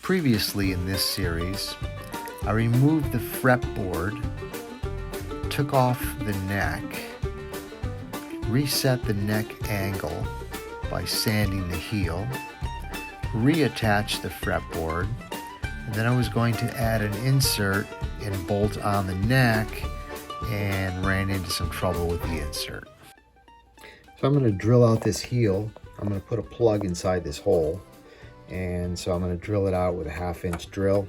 Previously in this series, I removed the fretboard, took off the neck, reset the neck angle by sanding the heel, reattached the fretboard, and then I was going to add an insert and bolt on the neck and ran into some trouble with the insert. So I'm going to drill out this heel. I'm going to put a plug inside this hole, and so I'm going to drill it out with a 1/2-inch drill.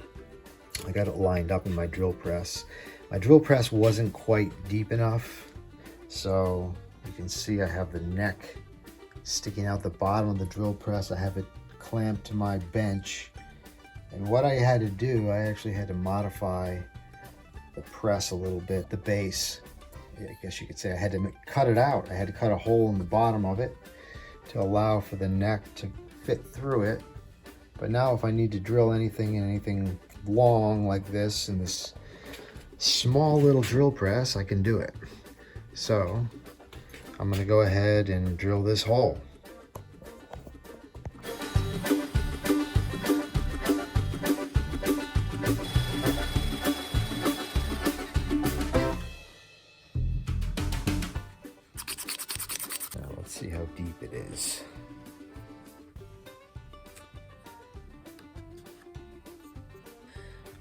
I got it lined up in my drill press. My drill press wasn't quite deep enough, so you can see I have the neck sticking out the bottom of the drill press. I have it clamped to my bench, and what I had to do, I actually had to modify the press a little bit, the base. I guess you could say I had to cut it out. I had to cut a hole in the bottom of it to allow for the neck to fit through it. But now if I need to drill anything long like this in this small little drill press, I can do it. So I'm going to go ahead and drill this hole. Now let's see how deep it is.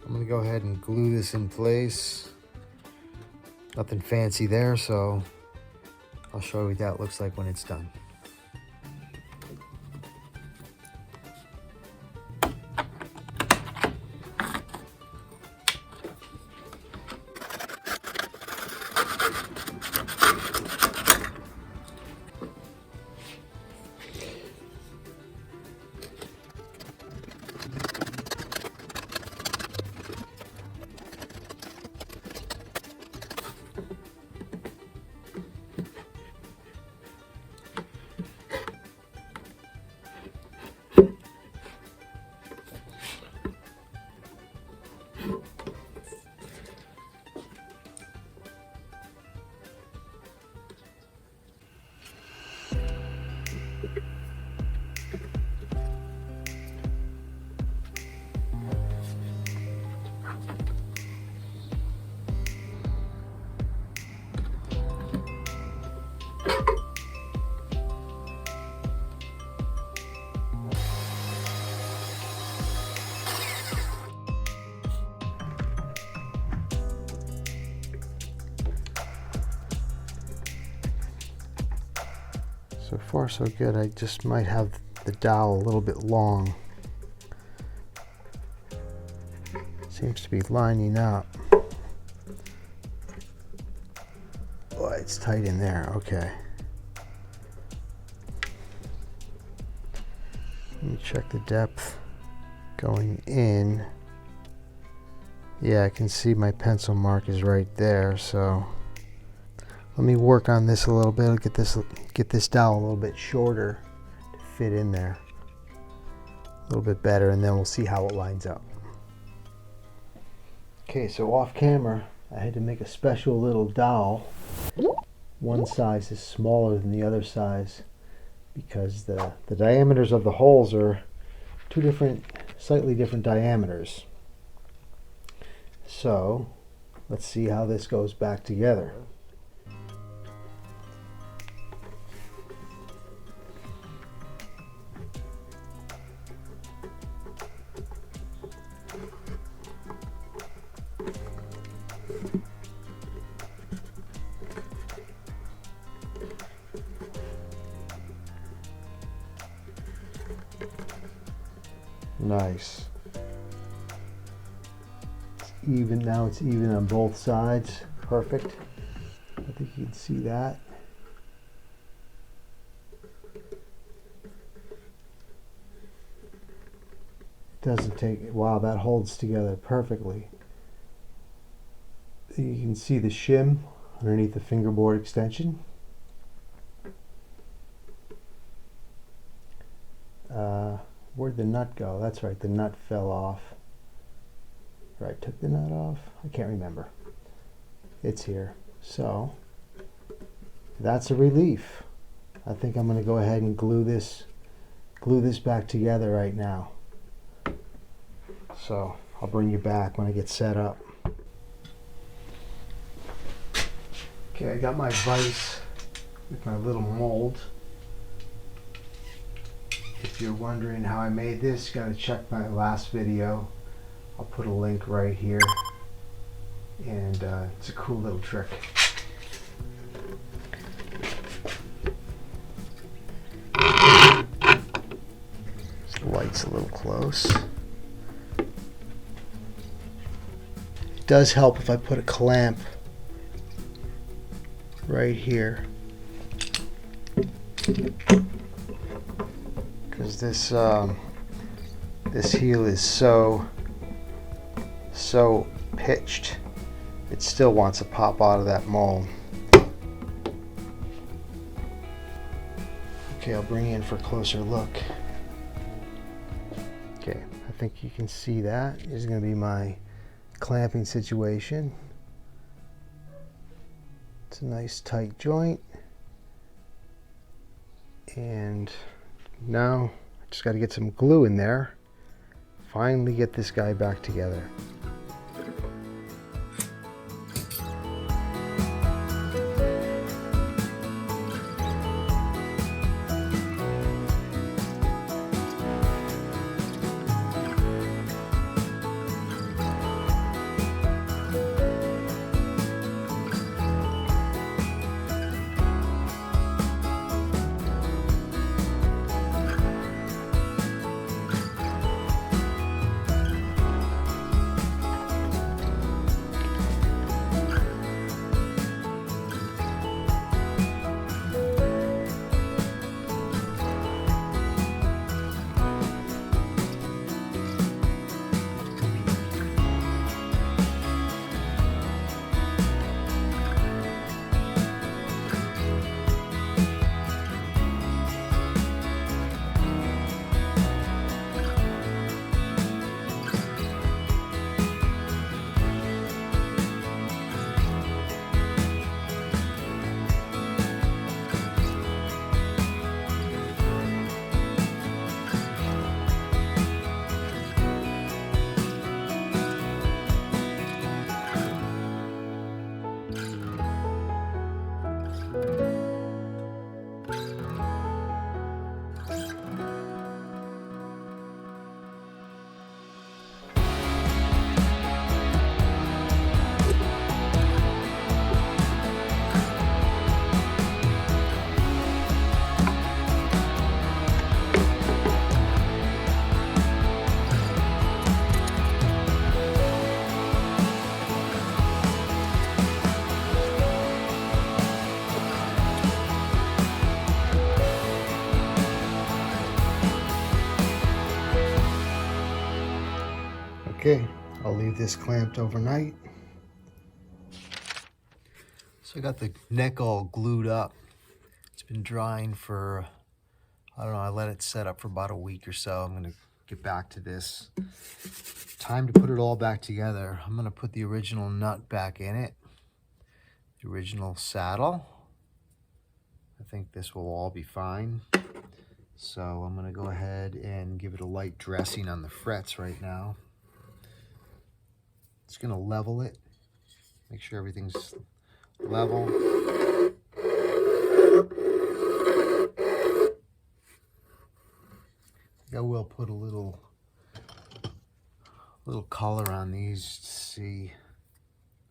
I'm going to go ahead and glue this in place. Nothing fancy there, so I'll show you what that looks like when it's done. So far so good. I just might have the dowel a little bit long. Seems to be lining up. Oh, it's tight in there. Okay. Let me check the depth going in. Yeah, I can see my pencil mark is right there, so let me work on this a little bit. I'll get this dowel a little bit shorter to fit in there a little bit better, and then we'll see how it lines up. Okay, so off camera, I had to make a special little dowel. One size is smaller than the other size because the diameters of the holes are slightly different diameters. So let's see how this goes back together. Nice. It's even now. It's even on both sides. Perfect. I think you can see that. It doesn't take. Wow, that holds together perfectly. You can see the shim underneath the fingerboard extension. Where'd the nut go? That's right, the nut fell off. Or I took the nut off? I can't remember. It's here. So that's a relief. I think I'm going to go ahead and glue this back together right now. So I'll bring you back when I get set up. Okay, I got my vise with my little mold. If you're wondering how I made this, you gotta check my last video. I'll put a link right here. And it's a cool little trick. The light's a little close. It does help if I put a clamp right here, because this heel is so pitched, it still wants to pop out of that mold. Okay, I'll bring you in for a closer look. Okay, I think you can see that. This is going to be my clamping situation. It's a nice tight joint. And now I just got to get some glue in there. Finally get this guy back together. Okay, I'll leave this clamped overnight. So I got the neck all glued up. It's been drying for, I don't know, I let it set up for about a week or so. I'm gonna get back to this. Time to put it all back together. I'm gonna put the original nut back in it, the original saddle. I think this will all be fine. So I'm gonna go ahead and give it a light dressing on the frets right now. It's gonna level it, make sure everything's level. I will put a little color on these to see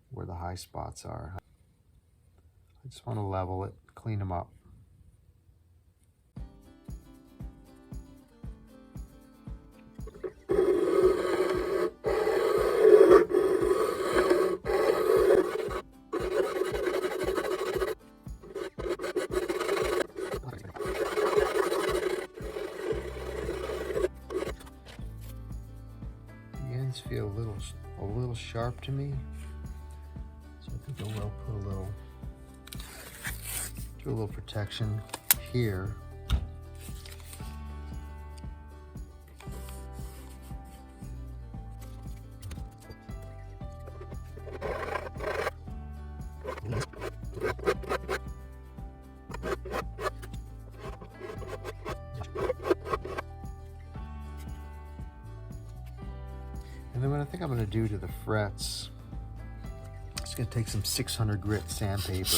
where the high spots are. I just want to level it, clean them up. Feel a little sharp to me, so I think I will put do a little protection here. And then what I think I'm going to do to the frets, just going to take some 600 grit sandpaper.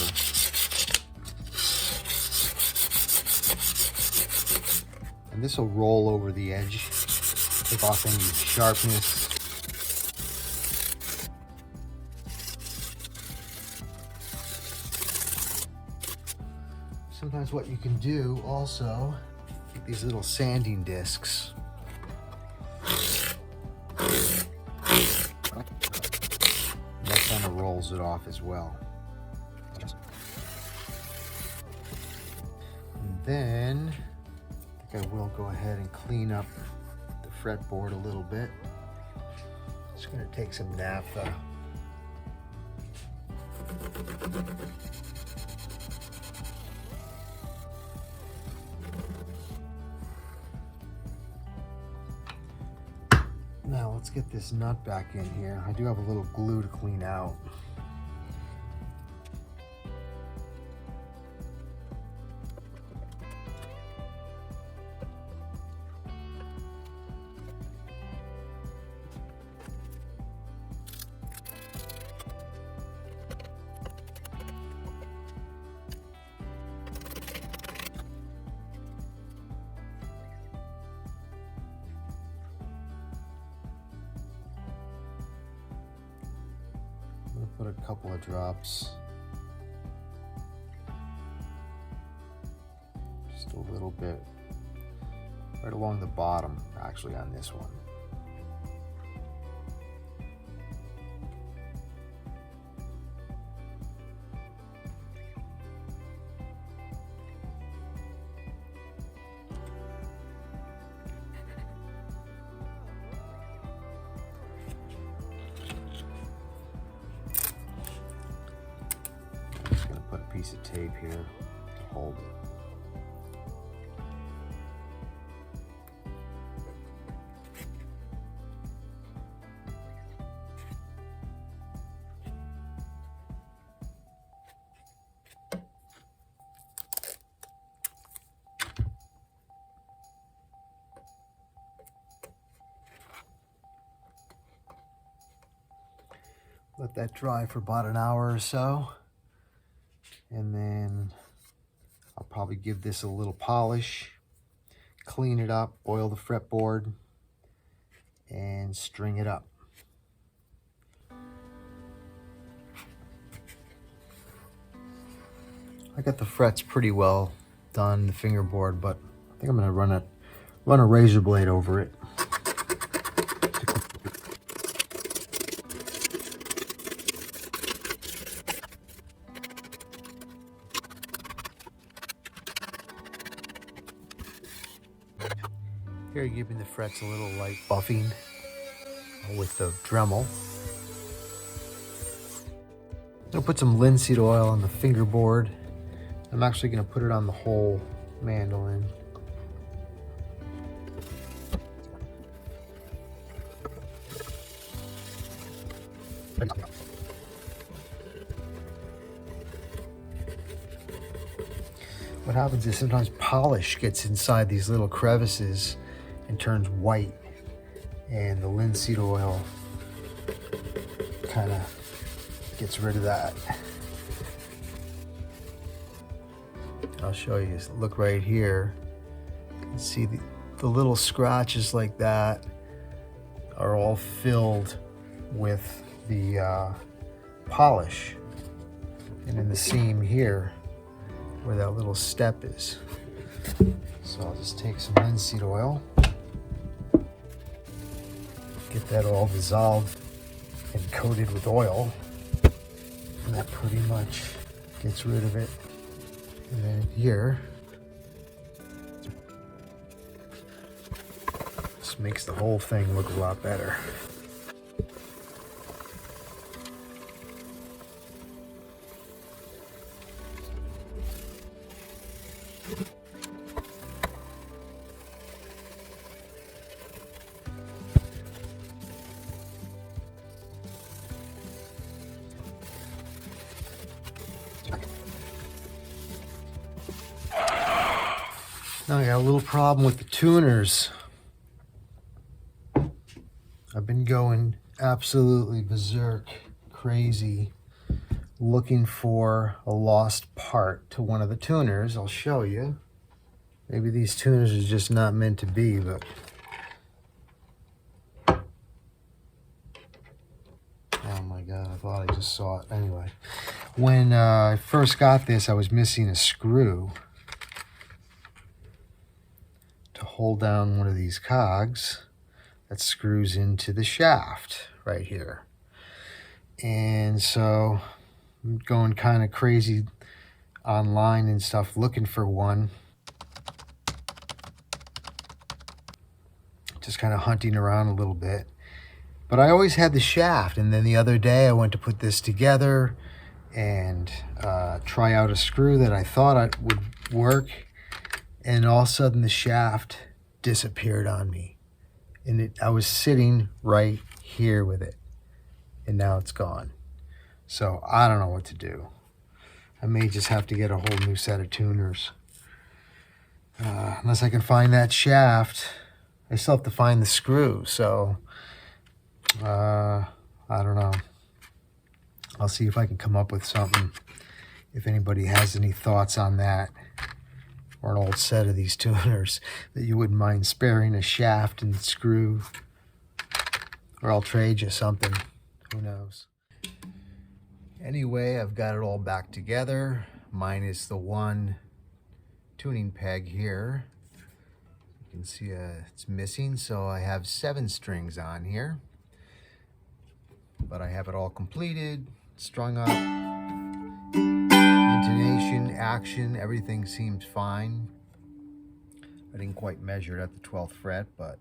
And this will roll over the edge, take off any sharpness. Sometimes what you can do also, take these little sanding discs. That kind of rolls it off as well. And then I think I will go ahead and clean up the fretboard a little bit. Just going to take some naphtha. Now let's get this nut back in here. I do have a little glue to clean out. I'm going to put a couple of drops, just a little bit, right along the bottom, actually, on this one. Put a piece of tape here to hold it. Let that dry for about an hour or so. And then I'll probably give this a little polish, clean it up, oil the fretboard, and string it up. I got the frets pretty well done, the fingerboard, but I think I'm going to run a razor blade over it. Here, giving the frets a little light buffing with the Dremel. I'm going to put some linseed oil on the fingerboard. I'm actually going to put it on the whole mandolin. What happens is sometimes polish gets inside these little crevices and turns white, and the linseed oil kind of gets rid of that. I'll show you. Look right here. You can see the little scratches like that are all filled with the polish, and in the seam here where that little step is. So I'll just take some linseed oil, get that all dissolved and coated with oil, and that pretty much gets rid of it. And then here, this makes the whole thing look a lot better. Now I got a little problem with the tuners. I've been been going absolutely berserk, crazy, looking for a lost part to one of the tuners. I'll show you. Maybe these tuners are just not meant to be, but oh my god, I thought I just saw it. Anyway, when I first got this, I was missing a screw to hold down one of these cogs that screws into the shaft right here. And so I'm going kind of crazy online and stuff looking for one. Just kind of hunting around a little bit. But I always had the shaft, and then the other day I went to put this together and try out a screw that I thought would work, and all of a sudden the shaft disappeared on me. And I was sitting right here with it, and now it's gone. So I don't know what to do. I may just have to get a whole new set of tuners. Unless I can find that shaft, I still have to find the screw. So I don't know. I'll see if I can come up with something. If anybody has any thoughts on that, or an old set of these tuners that you wouldn't mind sparing a shaft and screw, or I'll trade you something. Who knows? Anyway, I've got it all back together, minus the one tuning peg here. You can see it's missing, so I have 7 strings on here. But I have it all completed, strung up, intonation, action, everything seems fine. I didn't quite measure it at the 12th fret, but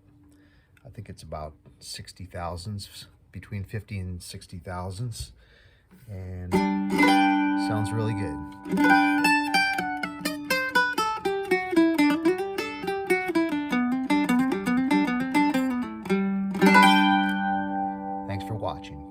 I think it's about 60 thousandths, between 50 and 60 thousandths, and sounds really good. Thanks for watching.